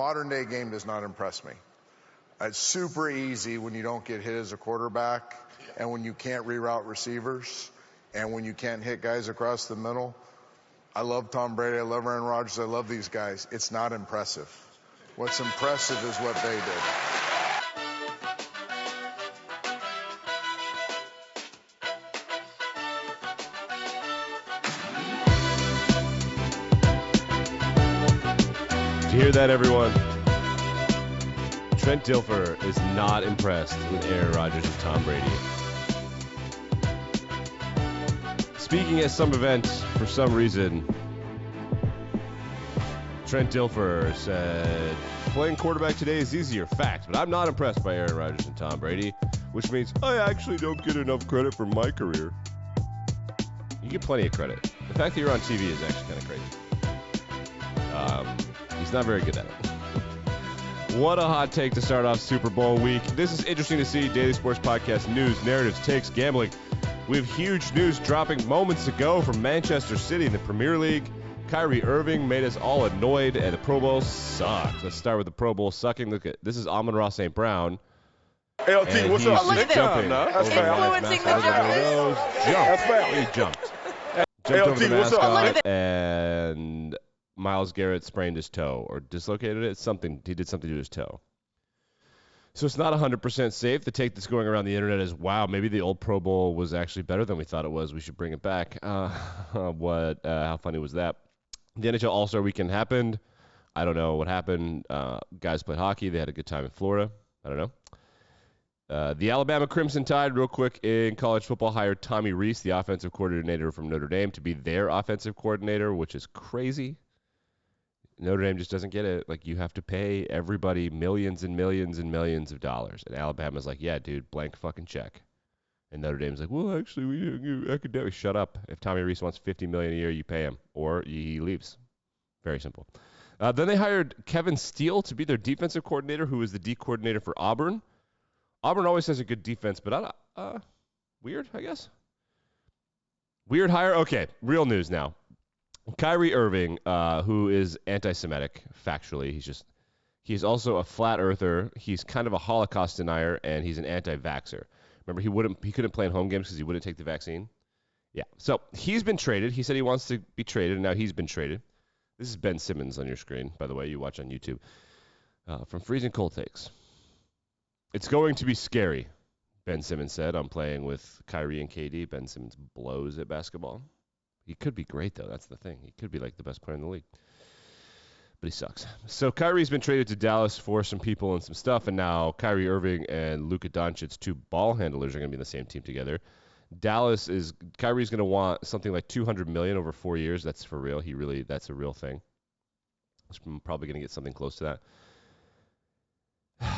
modern-day game does not impress me. It's super easy when you don't get hit as a quarterback and when you can't reroute receivers and when you can't hit guys across the middle. I love Tom Brady. I love Aaron Rodgers. I love these guys. It's not impressive. What's impressive is what they did. Did you hear that, everyone? Trent Dilfer is not impressed with Aaron Rodgers and Tom Brady. Speaking at some event, for some reason, Trent Dilfer said, playing quarterback today is easier, fact, but I'm not impressed by Aaron Rodgers and Tom Brady, which means I actually don't get enough credit for my career. You get plenty of credit. The fact that you're on TV is actually kind of crazy. He's not very good at it. What a hot take to start off Super Bowl week. This is interesting to see. Daily Sports Podcast news, narratives, takes, gambling. We have huge news dropping moments ago from Manchester City in the Premier League. Kyrie Irving made us all annoyed, and the Pro Bowl sucked. Let's start with the Pro Bowl sucking. Look at this is Amon-Ra St. Brown. LT, what's up? Look at this. That's Influencing the judges. That's foul. He jumped. LT, what's up? And Myles Garrett sprained his toe or dislocated it. He did something to his toe. So it's not 100% safe. The take that's going around the internet is, wow, maybe the old Pro Bowl was actually better than we thought it was. We should bring it back. How funny was that? The NHL All-Star Weekend happened. I don't know what happened. Guys played hockey. They had a good time in Florida. I don't know. The Alabama Crimson Tide, real quick, in college football, hired Tommy Rees, the offensive coordinator from Notre Dame, to be their offensive coordinator, which is crazy. Notre Dame just doesn't get it. Like, you have to pay everybody millions and millions and millions of dollars. And Alabama's like, yeah, dude, blank fucking check. And Notre Dame's like, well, actually, we academic. Shut up. If Tommy Rees wants $50 million a year, you pay him, or he leaves. Very simple. Then they hired Kevin Steele to be their defensive coordinator, who is the D coordinator for Auburn. Auburn always has a good defense, but weird, I guess. Weird hire. Okay, real news now. Kyrie Irving, who is anti-Semitic, factually. He's also a flat earther. He's kind of a Holocaust denier, and he's an anti-vaxxer. Remember, he couldn't play in home games because he wouldn't take the vaccine? Yeah. So he's been traded. He said he wants to be traded, and now he's been traded. This is Ben Simmons on your screen, by the way, you watch on YouTube. From Freezing Cold Takes. It's going to be scary, Ben Simmons said. I'm playing with Kyrie and KD. Ben Simmons blows at basketball. He could be great, though. That's the thing. He could be like the best player in the league. But he sucks. So Kyrie's been traded to Dallas for some people and some stuff, and now Kyrie Irving and Luka Doncic, two ball handlers, are going to be in the same team together. Kyrie's going to want something like $200 million over 4 years. That's for real. That's a real thing. I'm probably going to get something close to that.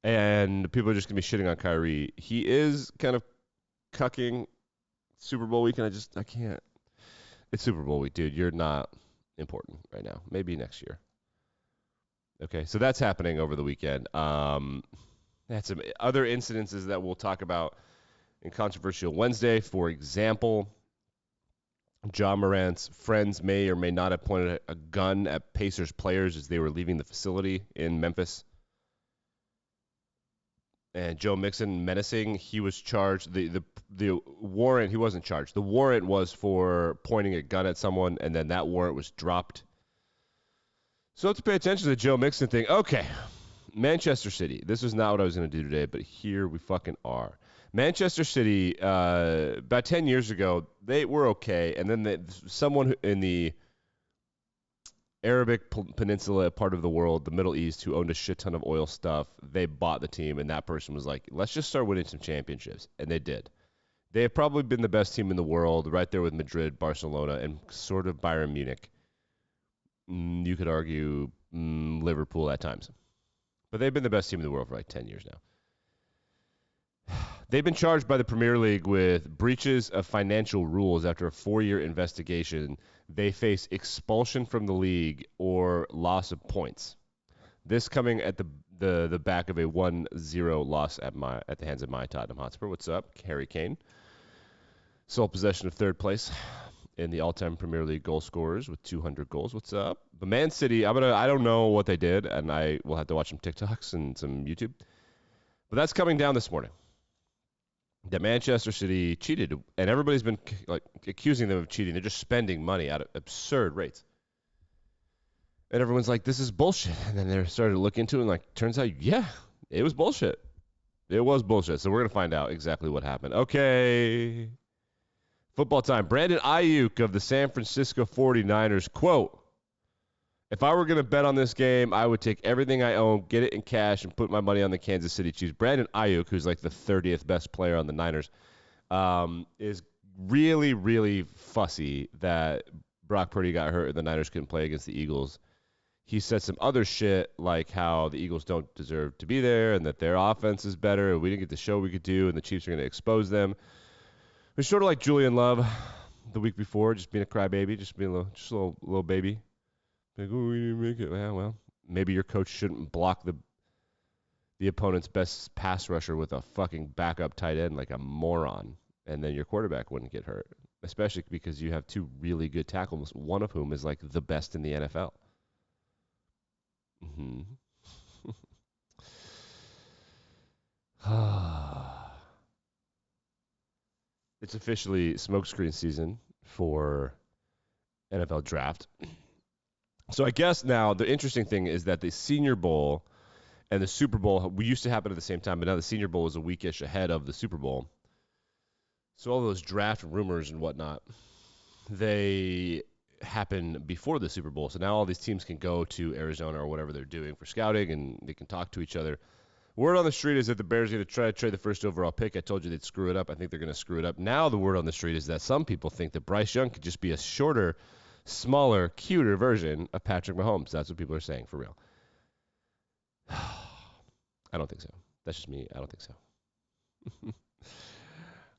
And people are just going to be shitting on Kyrie. He is kind of cucking Super Bowl week, and I can't. It's Super Bowl week, dude. You're not important right now. Maybe next year. Okay, so that's happening over the weekend. That's some other incidences that we'll talk about in Controversial Wednesday. For example, John Morant's friends may or may not have pointed a gun at Pacers players as they were leaving the facility in Memphis. And Joe Mixon menacing, he was charged. The warrant, he wasn't charged. The warrant was for pointing a gun at someone, and then that warrant was dropped. So let's pay attention to the Joe Mixon thing. Okay, Manchester City. This is not what I was going to do today, but here we fucking are. Manchester City, about 10 years ago, they were okay, and then someone in the Arabic Peninsula part of the world, the Middle East, who owned a shit ton of oil stuff, they bought the team, and that person was like, let's just start winning some championships. And they did. They have probably been the best team in the world, right there with Madrid, Barcelona, and sort of Bayern Munich. You could argue Liverpool at times. But they've been the best team in the world for like 10 years now. They've been charged by the Premier League with breaches of financial rules after a 4-year investigation. They face expulsion from the league or loss of points. This coming at the back of a 1-0 loss at the hands of my Tottenham Hotspur. What's up? Harry Kane. Sole possession of third place. in the all-time Premier League goal scorers with 200 goals. What's up? But Man City, I don't know what they did, and I will have to watch some TikToks and some YouTube. But that's coming down this morning. That Manchester City cheated, and everybody's been like accusing them of cheating. They're just spending money at absurd rates. And everyone's like, this is bullshit. And then they started to look into it, and like, turns out, yeah, it was bullshit. It was bullshit. So we're going to find out exactly what happened. Okay. Football time. Brandon Ayuk of the San Francisco 49ers, quote, if I were going to bet on this game, I would take everything I own, get it in cash, and put my money on the Kansas City Chiefs. Brandon Ayuk, who's like the 30th best player on the Niners, is really, really fussy that Brock Purdy got hurt and the Niners couldn't play against the Eagles. He said some other shit like how the Eagles don't deserve to be there and that their offense is better and we didn't get the show we could do and the Chiefs are going to expose them. It was sort of like Julian Love the week before, just being a crybaby, just being a little baby. Like, oh, we didn't make it. Yeah, well, maybe your coach shouldn't block the opponent's best pass rusher with a fucking backup tight end like a moron, and then your quarterback wouldn't get hurt, especially because you have two really good tackles, one of whom is like the best in the NFL. Mm-hmm. It's officially smokescreen season for NFL draft. So I guess now the interesting thing is that the Senior Bowl and the Super Bowl, we used to happen at the same time, but now the Senior Bowl is a weekish ahead of the Super Bowl. So all those draft rumors and whatnot, they happen before the Super Bowl. So now all these teams can go to Arizona or whatever they're doing for scouting, and they can talk to each other. Word on the street is that the Bears are going to try to trade the first overall pick. I told you they'd screw it up. I think they're going to screw it up. Now the word on the street is that some people think that Bryce Young could just be a shorter, smaller, cuter version of Patrick Mahomes. That's what people are saying, for real. I don't think so. That's just me. I don't think so.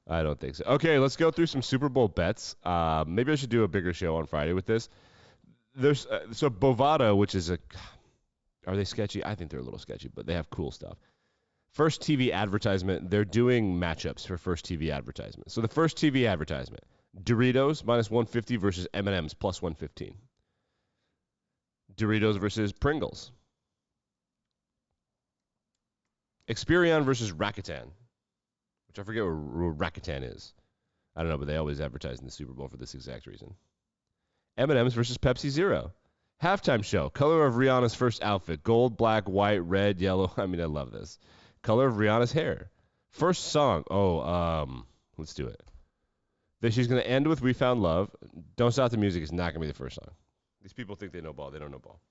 I don't think so. Okay, let's go through some Super Bowl bets. Maybe I should do a bigger show on Friday with this. There's so Bovada, which is are they sketchy? I think they're a little sketchy, but they have cool stuff. First TV advertisement, they're doing matchups for first TV advertisement. So the first TV advertisement, Doritos minus 150 versus M&M's plus 115. Doritos versus Pringles. Experian versus Rakuten, which I forget what Rakuten is. I don't know, but they always advertise in the Super Bowl for this exact reason. M&M's versus Pepsi Zero. Halftime show. Color of Rihanna's first outfit. Gold, black, white, red, yellow. I mean, I love this. Color of Rihanna's hair. First song. Let's do it. She's going to end with We Found Love. Don't Stop the Music is not going to be the first song. These people think they know ball. They don't know ball.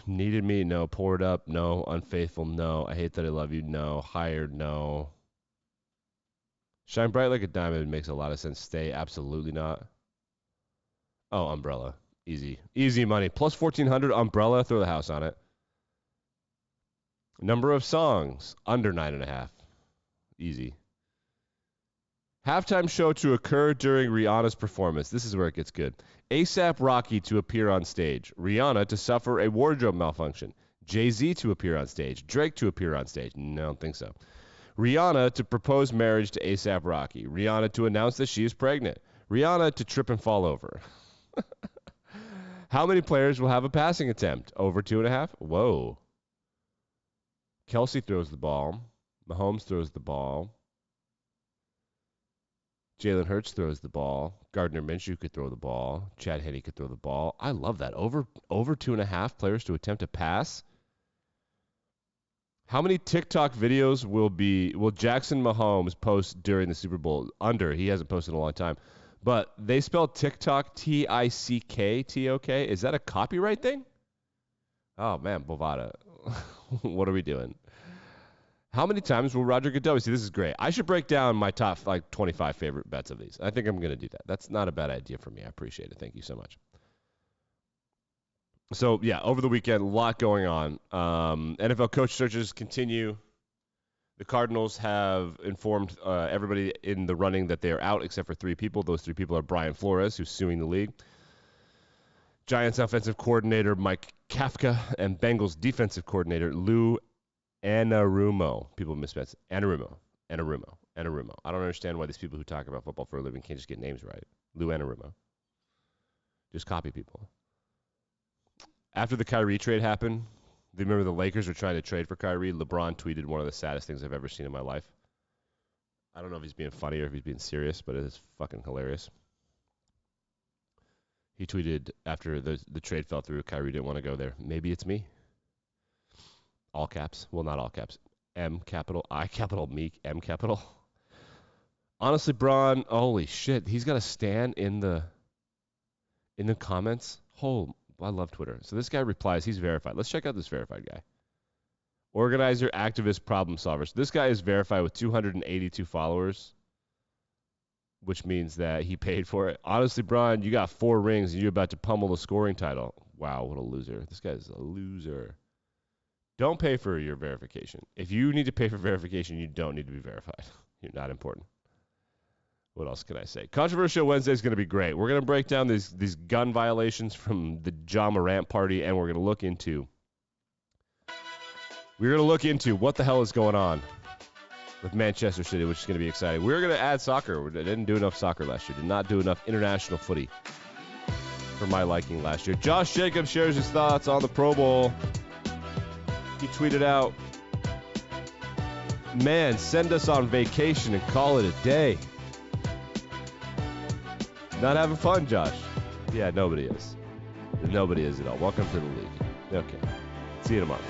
Needed Me, no. Poured Up, no. Unfaithful, no. I Hate That I Love You, no. Hired, no. Shine Bright Like a Diamond makes a lot of sense. Stay, absolutely not. Oh, Umbrella. Easy. Easy money. Plus 1,400, Umbrella. Throw the house on it. Number of songs. Under 9.5. Easy. Halftime show to occur during Rihanna's performance. This is where it gets good. A$AP Rocky to appear on stage. Rihanna to suffer a wardrobe malfunction. Jay-Z to appear on stage. Drake to appear on stage. No, I don't think so. Rihanna to propose marriage to A$AP Rocky. Rihanna to announce that she is pregnant. Rihanna to trip and fall over. How many players will have a passing attempt? Over 2.5? Whoa. Kelsey throws the ball. Mahomes throws the ball. Jalen Hurts throws the ball. Gardner Minshew could throw the ball. Chad Henne could throw the ball. I love that. Over 2.5 players to attempt a pass. How many TikTok videos will Jackson Mahomes post during the Super Bowl? Under. He hasn't posted in a long time. But they spell TikTok T-I-C-K-T-O-K. Is that a copyright thing? Oh, man, Bovada. What are we doing? How many times will Roger Goodell? See, this is great. I should break down my top 25 favorite bets of these. I think I'm going to do that. That's not a bad idea for me. I appreciate it. Thank you so much. So, yeah, over the weekend, a lot going on. NFL coach searches continue. The Cardinals have informed everybody in the running that they are out except for 3 people. Those 3 people are Brian Flores, who's suing the league, Giants offensive coordinator Mike Kafka, and Bengals defensive coordinator Lou Anarumo. People misspell Anarumo. Anarumo. I don't understand why these people who talk about football for a living can't just get names right. Lou Anarumo. Just copy people. After the Kyrie trade happened, do you remember the Lakers were trying to trade for Kyrie? LeBron tweeted one of the saddest things I've ever seen in my life. I don't know if he's being funny or if he's being serious, but it is fucking hilarious. He tweeted after the trade fell through, Kyrie didn't want to go there. Maybe it's me. All caps. Well, not all caps. M capital, I capital, me, M capital. Honestly, Braun, holy shit. He's got a stand in the comments. I love Twitter. So this guy replies, he's verified. Let's check out this verified guy. Organizer, activist, problem solver. So this guy is verified with 282 followers, which means that he paid for it. Honestly, Braun, you got 4 rings and you're about to pummel the scoring title. Wow, what a loser. This guy's a loser. Don't pay for your verification. If you need to pay for verification, you don't need to be verified. You're not important. What else can I say? Controversial Wednesday is going to be great. We're going to break down these gun violations from the Ja Morant party, and we're going to look into what the hell is going on with Manchester City, which is going to be exciting. We're going to add soccer. We didn't do enough soccer last year. Did not do enough international footy for my liking last year. Josh Jacobs shares his thoughts on the Pro Bowl. He tweeted out, "Man, send us on vacation and call it a day." Not having fun, Josh? Yeah, nobody is. Nobody is at all. Welcome to the league. Okay. See you tomorrow.